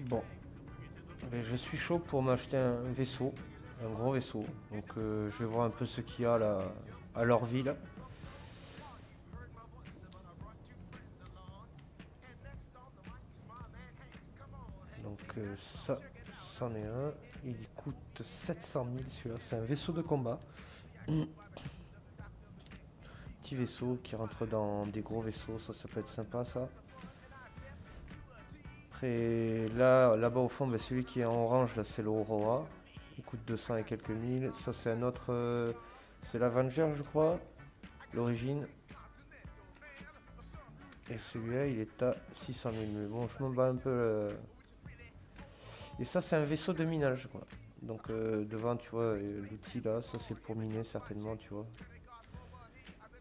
Bon, mais je suis chaud pour m'acheter un vaisseau, un gros vaisseau. Donc je vais voir un peu ce qu'il y a là à Lorville. Donc ça, c'en est un. Il coûte 700 000 celui-là. C'est un vaisseau de combat. Petit vaisseau qui rentre dans des gros vaisseaux. Ça peut être sympa ça. Après là-bas au fond, ben, celui qui est en orange là, c'est l'Aurora. Il coûte 200 et quelques mille. Ça c'est un autre. C'est l'Avenger je crois. L'origine. Et celui-là il est à 600 000. Mais bon, je m'en bats un peu. Et ça c'est un vaisseau de minage quoi. Donc devant tu vois l'outil là, ça c'est pour miner certainement tu vois.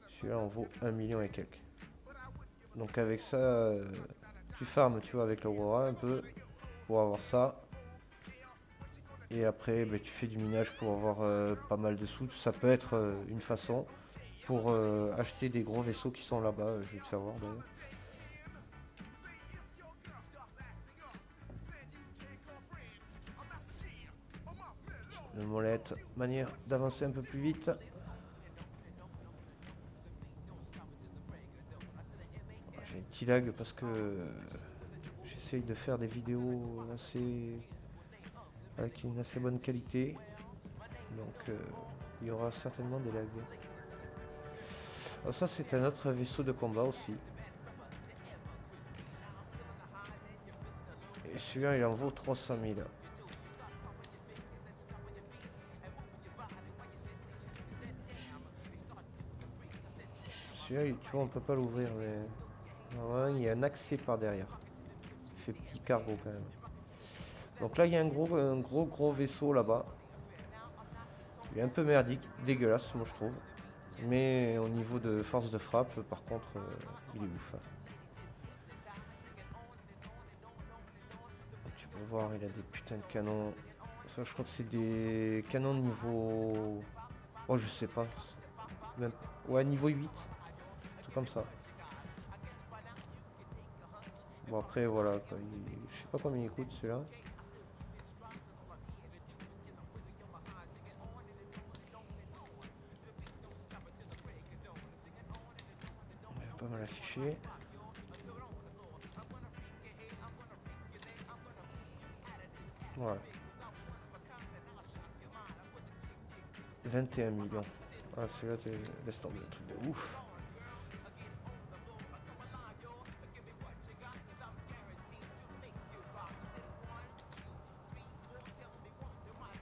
Celui-là en vaut 1 million et quelques. Donc avec ça tu farmes tu vois avec l'Aurora un peu pour avoir ça. Et après ben, tu fais du minage pour avoir pas mal de sous. Ça peut être une façon pour acheter des gros vaisseaux qui sont là-bas. Je vais te faire voir d'ailleurs. Le molette, manière d'avancer un peu plus vite. J'ai un petit lag parce que j'essaye de faire des vidéos assez avec une assez bonne qualité. Donc il y aura certainement des lags. Alors ça c'est un autre vaisseau de combat aussi. Et celui-là il en vaut 300 000. Celui-là tu vois on peut pas l'ouvrir mais normalement, il y a un accès par derrière. Il fait petit cargo quand même. Donc là il y a un gros vaisseau là-bas. Il est un peu merdique, dégueulasse moi je trouve. Mais au niveau de force de frappe, par contre, il est ouf. Tu peux voir, il a des putains de canons. Ça, je crois que c'est des canons de niveau. Oh, je sais pas. Même... Ouais, niveau 8. Tout comme ça. Bon, après, voilà. Quoi. Je sais pas combien il coûte celui-là. On va pas mal affiché. Voilà. 21 millions. Ah, celui-là, laisse tomber un truc de ouf.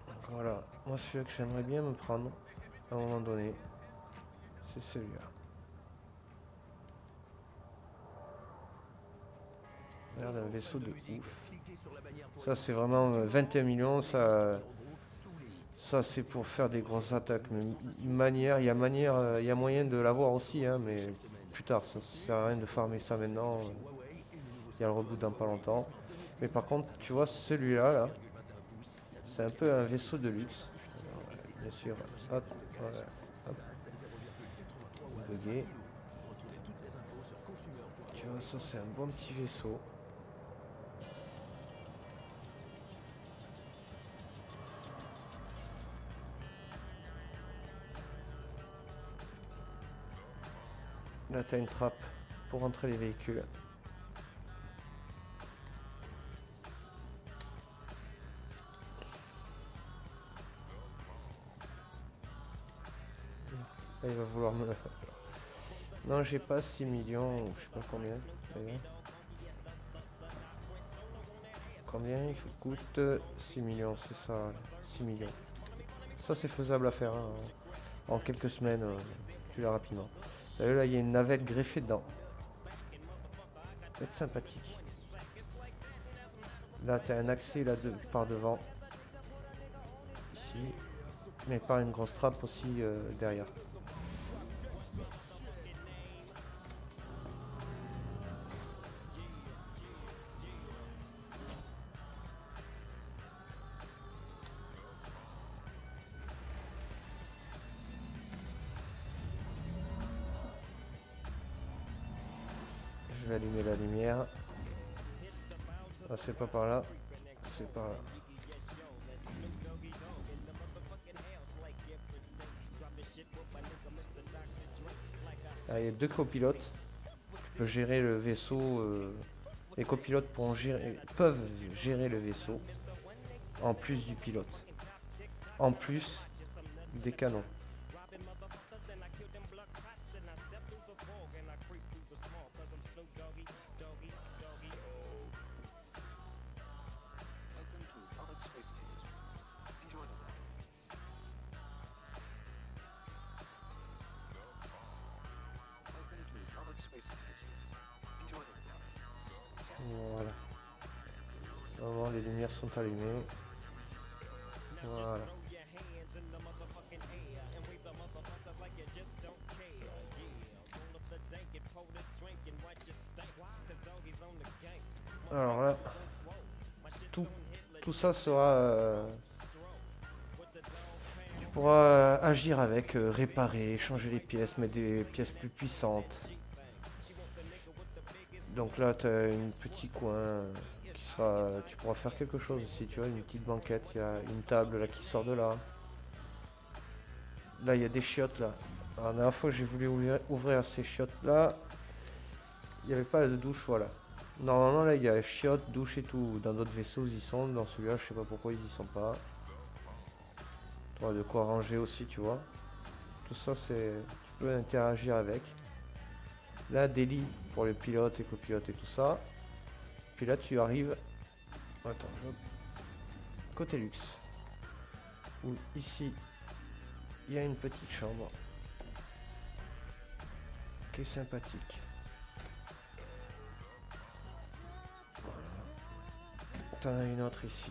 Donc voilà. Moi, celui-là que j'aimerais bien me prendre à un moment donné, c'est celui-là. Regarde un vaisseau de ouf. Ça c'est vraiment 21 millions, ça c'est pour faire des grosses attaques. Mais manière, il y a moyen de l'avoir aussi, hein, mais plus tard, ça sert à rien de farmer ça maintenant. Il y a le reboot dans pas longtemps. Mais par contre, tu vois celui-là, là, c'est un peu un vaisseau de luxe. Bien sûr. Hop, voilà. Hop. Bugué. Tu vois, ça c'est un bon petit vaisseau. Là, tu as une trappe pour rentrer les véhicules. Là, il va vouloir me... Non, j'ai pas 6 millions, ou je sais pas combien. D'ailleurs. Combien il coûte 6 millions, c'est ça, 6 millions. Ça, c'est faisable à faire hein, en quelques semaines, tu l'as rapidement. Là, il y a une navette greffée dedans. Ça va être sympathique. Là, tu as un accès là par devant. Ici. Mais par une grosse trappe aussi derrière. Je vais allumer la lumière. Ah, c'est pas par là. C'est par là. Ah, il y a deux copilotes. Tu peux gérer le vaisseau. Les copilotes peuvent gérer le vaisseau. En plus du pilote. En plus des canons. Voilà. Normalement, les lumières sont allumées. Voilà. Alors là, tout ça sera... tu pourras agir avec, réparer, changer les pièces, mettre des pièces plus puissantes. Donc là, tu as un petit coin qui sera... Tu pourras faire quelque chose ici, tu vois, une petite banquette, il y a une table là qui sort de là. Là, il y a des chiottes là. Alors, la dernière fois que j'ai voulu ouvrir ces chiottes là, il n'y avait pas de douche, voilà. Normalement, là, il y a chiottes, douche et tout. Dans d'autres vaisseaux, ils y sont. Dans celui-là, je sais pas pourquoi ils y sont pas. Tu auras de quoi ranger aussi, tu vois. Tout ça, c'est... Tu peux interagir avec. Là, des lits pour les pilotes et copilotes et tout ça. Puis là, tu arrives... Attends, hop. Côté luxe. Où ici, il y a une petite chambre. Qui est sympathique. T'en as une autre ici.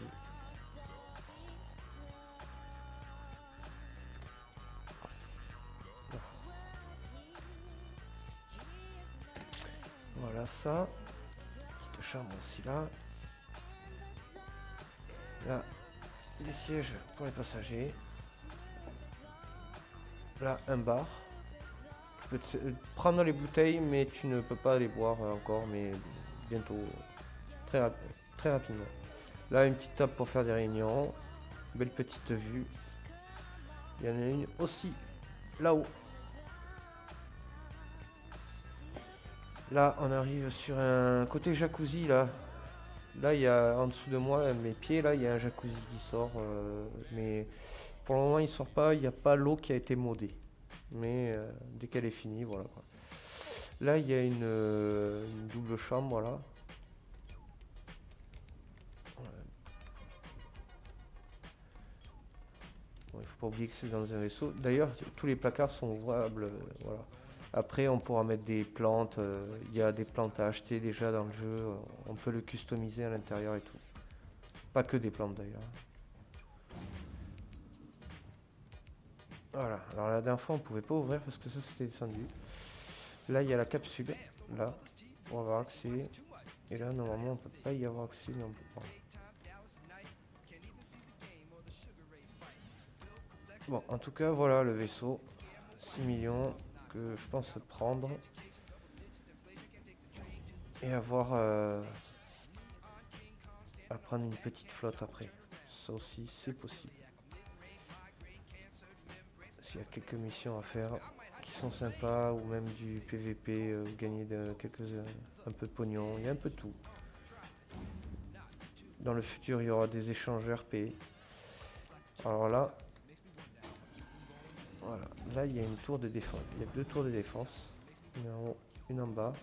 Voilà ça. Petite chambre aussi là. Là, des sièges pour les passagers. Là, un bar. Tu peux prendre les bouteilles, mais tu ne peux pas les boire encore, mais bientôt. Très rapidement. Là, une petite table pour faire des réunions. Belle petite vue. Il y en a une aussi là-haut. Là, on arrive sur un côté jacuzzi là. Là, il y a en dessous de moi, mes pieds, là, il y a un jacuzzi qui sort. Mais pour le moment, il sort pas. Il n'y a pas l'eau qui a été modée. Mais dès qu'elle est finie, voilà quoi. Là, il y a une double chambre, là. Bon, il faut pas oublier que c'est dans un vaisseau. D'ailleurs, tous les placards sont ouvrables. Voilà. Après, on pourra mettre des plantes. Il y a des plantes à acheter déjà dans le jeu. On peut le customiser à l'intérieur et tout. Pas que des plantes d'ailleurs. Voilà. Alors la dernière fois, on pouvait pas ouvrir parce que ça c'était descendu. Là, il y a la capsule. Là, pour avoir accès. Et là, normalement, on peut pas y avoir accès. Mais on peut pas. Bon, en tout cas, voilà le vaisseau. 6 millions que je pense prendre. Et avoir à prendre une petite flotte après. Ça aussi, c'est possible. S'il y a quelques missions à faire qui sont sympas, ou même du PVP, gagner un peu de pognon, il y a un peu de tout. Dans le futur, il y aura des échanges RP. Alors là, voilà, là il y a une tour de défense. Il y a deux tours de défense, une en haut, une en bas.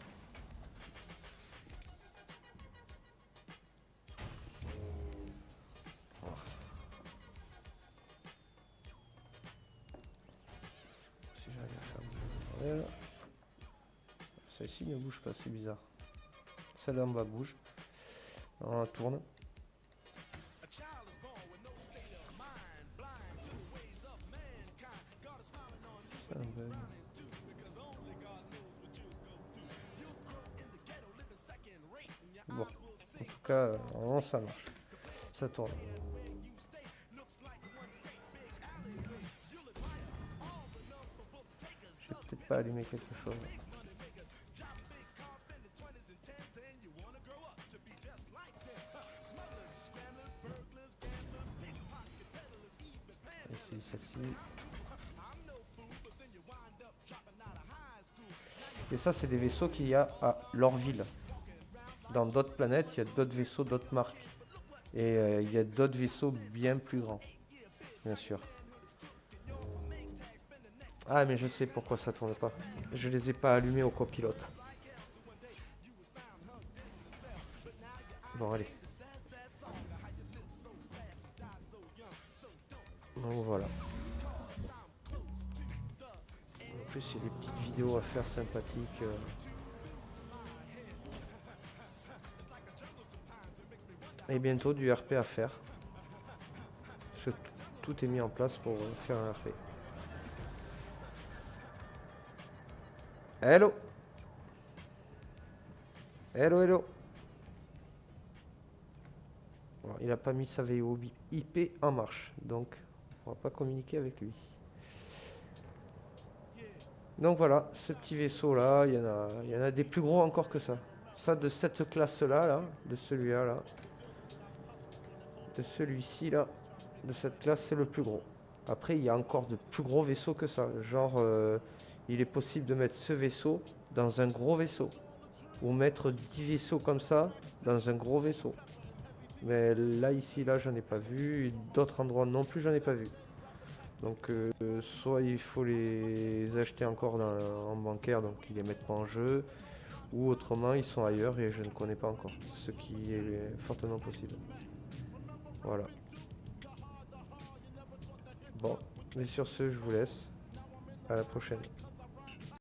Si j'arrive à faire bouger. Celle-ci ne bouge pas, c'est bizarre. Celle en bas bouge. Alors on tourne. C'est un bug. Bon, en tout cas, normalement ça marche. Ça tourne. Je vais peut-être pas allumer quelque chose. choisis celle-ci. Et ça, c'est des vaisseaux qu'il y a à Lorville. Dans d'autres planètes, il y a d'autres vaisseaux, d'autres marques. Et il y a d'autres vaisseaux bien plus grands, bien sûr. Ah, mais je sais pourquoi ça tourne pas. Je les ai pas allumés au copilote. Bon, allez. Donc voilà. En plus, il y a des petites vidéos à faire sympathiques. Et bientôt du RP à faire. Parce que tout est mis en place pour faire un RP. Hello. Hello, hello. Bon, il n'a pas mis sa VO IP en marche. Donc, on va pas communiquer avec lui. Donc voilà, ce petit vaisseau là, il y en a des plus gros encore que ça. Ça de cette classe là, de celui-là là, de celui-ci là, de cette classe c'est le plus gros. Après il y a encore de plus gros vaisseaux que ça. Genre il est possible de mettre ce vaisseau dans un gros vaisseau. Ou mettre 10 vaisseaux comme ça dans un gros vaisseau. Mais là ici là j'en ai pas vu. D'autres endroits non plus j'en ai pas vu. Donc soit il faut les acheter encore en bancaire, donc ils les mettent pas en jeu, ou autrement ils sont ailleurs et je ne connais pas encore, ce qui est fortement possible. Voilà. Bon, mais sur ce je vous laisse. À la prochaine.